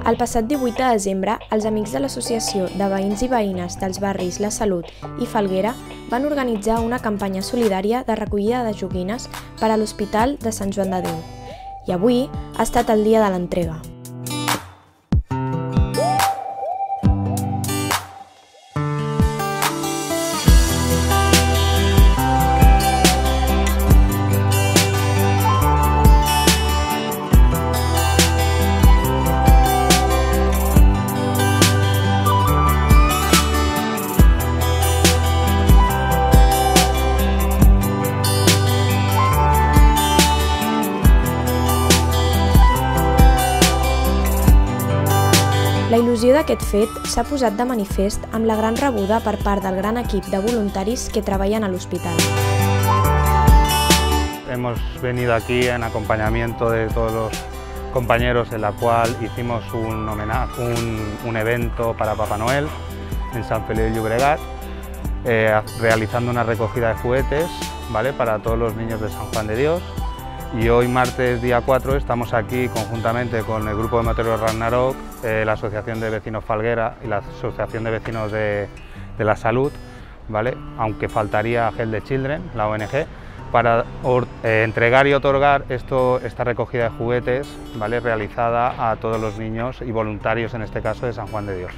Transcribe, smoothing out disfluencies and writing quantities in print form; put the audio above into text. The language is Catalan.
El passat 18 de desembre, els amics de l'Associació de Veïns i Veïnes dels barris La Salut i Falguera van organitzar una campanya solidària de recollida de joguines per a l'Hospital de Sant Joan de Déu. I avui ha estat el dia de l'entrega. La il·lusió d'aquest fet s'ha posat de manifest amb la gran rebuda per part del gran equip de voluntaris que treballen a l'hospital. Hemos venido aquí en acompañamiento de todos los compañeros, en la cual hicimos un evento para Papá Noel en Sant Feliu de Llobregat, realizando una recogida de juguetes, ¿vale?, para todos los niños de San Juan de Dios. Y hoy, martes día 4, estamos aquí conjuntamente con el grupo de Moteros Ragnarok, la Asociación de Vecinos Falguera y la Asociación de Vecinos de la Salud, ¿vale?, aunque faltaría Help the Children, la ONG, para entregar y otorgar esta recogida de juguetes, ¿vale?, realizada a todos los niños y voluntarios, en este caso de San Juan de Dios.